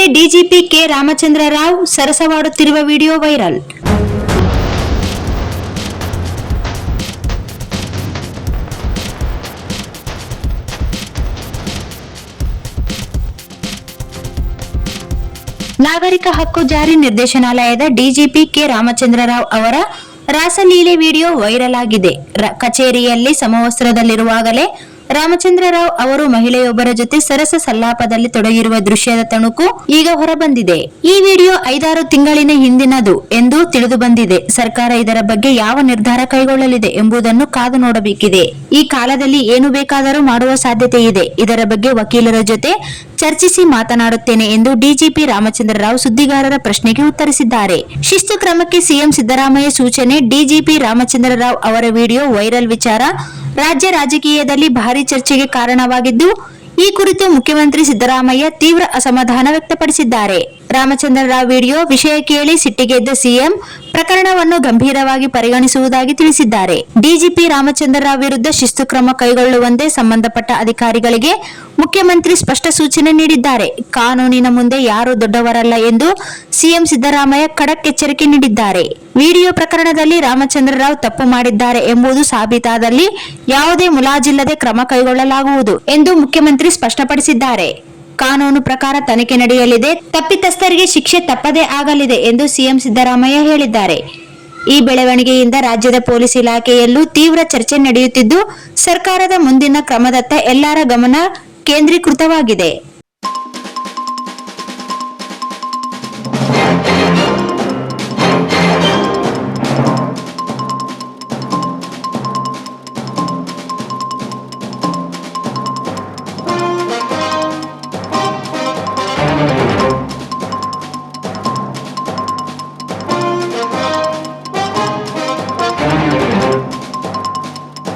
ಜೊತೆ DGP K Ramachandra Rao ಸರಸವಾಡುತ್ತಿರುವ video viral. ನಾಗರಿಕ ಹಕ್ಕು ಜಾರಿ ನಿರ್ದೇಶನಾಲಯದ ಡಿಜಿಪಿ ಕೆ ರಾಮಚಂದ್ರ ರಾವ್ ಅವರ ರಾಸಲೀಲೆ ವಿಡಿಯೋ ವೈರಲ್ ಆಗಿದೆ. ಕಚೇರಿಯಲ್ಲಿ ಸಮವಸ್ತ್ರದಲ್ಲಿರುವಾಗಲೇ ರಾಮಚಂದ್ರ ರಾವ್ ಅವರು ಮಹಿಳೆಯೊಬ್ಬರ ಜೊತೆ ಸರಸ ಸಲ್ಲಾಪದಲ್ಲಿ ತೊಡಗಿರುವ ದೃಶ್ಯದ ತಣುಕು ಈಗ ಹೊರಬಂದಿದೆ. ಈ ವಿಡಿಯೋ 5-6 ತಿಂಗಳಿನ ಹಿಂದಿನದು ಎಂದು ತಿಳಿದು ಬಂದಿದೆ. ಸರ್ಕಾರ ಇದರ ಬಗ್ಗೆ ಯಾವ ನಿರ್ಧಾರ ಕೈಗೊಳ್ಳಲಿದೆ ಎಂಬುದನ್ನು ಕಾದು ನೋಡಬೇಕಿದೆ. ಈ ಕಾಲದಲ್ಲಿ ಏನು ಬೇಕಾದರೂ ಮಾಡುವ ಸಾಧ್ಯತೆ ಇದೆ. ಇದರ ಬಗ್ಗೆ ವಕೀಲರ ಜೊತೆ ಚರ್ಚಿಸಿ ಮಾತನಾಡುತ್ತೇನೆ ಎಂದು ಡಿಜಿಪಿ ರಾಮಚಂದ್ರ ರಾವ್ ಸುದ್ದಿಗಾರರ ಪ್ರಶ್ನೆಗೆ ಉತ್ತರಿಸಿದ್ದಾರೆ. ಶಿಸ್ತು ಕ್ರಮಕ್ಕೆ ಸಿಎಂ ಸಿದ್ದರಾಮಯ್ಯ ಸೂಚನೆ. ಡಿಜಿಪಿ ರಾಮಚಂದ್ರ ರಾವ್ ಅವರ ವಿಡಿಯೋ ವೈರಲ್ ವಿಚಾರ ರಾಜ್ಯ ರಾಜಕೀಯದಲ್ಲಿ ಭಾರೀ ಚರ್ಚೆಗೆ ಕಾರಣವಾಗಿದ್ದು, ಈ ಕುರಿತು ಮುಖ್ಯಮಂತ್ರಿ ಸಿದ್ದರಾಮಯ್ಯ ತೀವ್ರ ಅಸಮಾಧಾನ ವ್ಯಕ್ತಪಡಿಸಿದ್ದಾರೆ. ರಾಮಚಂದ್ರ ರಾವ್ ವಿಡಿಯೋ ವಿಷಯ ಕೇಳಿ ಸಿಟ್ಟಿಗೆದ್ದ ಸಿಎಂ ಪ್ರಕರಣವನ್ನು ಗಂಭೀರವಾಗಿ ಪರಿಗಣಿಸುವುದಾಗಿ ತಿಳಿಸಿದ್ದಾರೆ. ಡಿಜಿಪಿ ರಾಮಚಂದ್ರ ರಾವ್ ವಿರುದ್ಧ ಶಿಸ್ತು ಕ್ರಮ ಕೈಗೊಳ್ಳುವಂತೆ ಸಂಬಂಧಪಟ್ಟ ಅಧಿಕಾರಿಗಳಿಗೆ ಮುಖ್ಯಮಂತ್ರಿ ಸ್ಪಷ್ಟ ಸೂಚನೆ ನೀಡಿದ್ದಾರೆ. ಕಾನೂನಿನ ಮುಂದೆ ಯಾರೂ ದೊಡ್ಡವರಲ್ಲ ಎಂದು ಸಿಎಂ ಸಿದ್ದರಾಮಯ್ಯ ಖಡಕ್ ಎಚ್ಚರಿಕೆ ನೀಡಿದ್ದಾರೆ. ವಿಡಿಯೋ ಪ್ರಕರಣದಲ್ಲಿ ರಾಮಚಂದ್ರ ರಾವ್ ತಪ್ಪು ಮಾಡಿದ್ದಾರೆ ಎಂಬುದು ಸಾಬೀತಾದಲ್ಲಿ ಯಾವುದೇ ಮುಲಾಜಿಲ್ಲದೆ ಕ್ರಮ ಕೈಗೊಳ್ಳಲಾಗುವುದು ಎಂದು ಮುಖ್ಯಮಂತ್ರಿ ಸ್ಪಷ್ಟಪಡಿಸಿದ್ದಾರೆ. ಕಾನೂನು ಪ್ರಕಾರ ತನಿಖೆ ನಡೆಯಲಿದೆ, ತಪ್ಪಿತಸ್ಥರಿಗೆ ಶಿಕ್ಷೆ ತಪ್ಪದೇ ಆಗಲಿದೆ ಎಂದು ಸಿಎಂ ಸಿದ್ದರಾಮಯ್ಯ ಹೇಳಿದ್ದಾರೆ. ಈ ಬೆಳವಣಿಗೆಯಿಂದ ರಾಜ್ಯದ ಪೊಲೀಸ್ ಇಲಾಖೆಯಲ್ಲೂ ತೀವ್ರ ಚರ್ಚೆ ನಡೆಯುತ್ತಿದ್ದು, ಸರ್ಕಾರದ ಮುಂದಿನ ಕ್ರಮದತ್ತ ಎಲ್ಲರ ಗಮನ ಕೇಂದ್ರೀಕೃತವಾಗಿದೆ.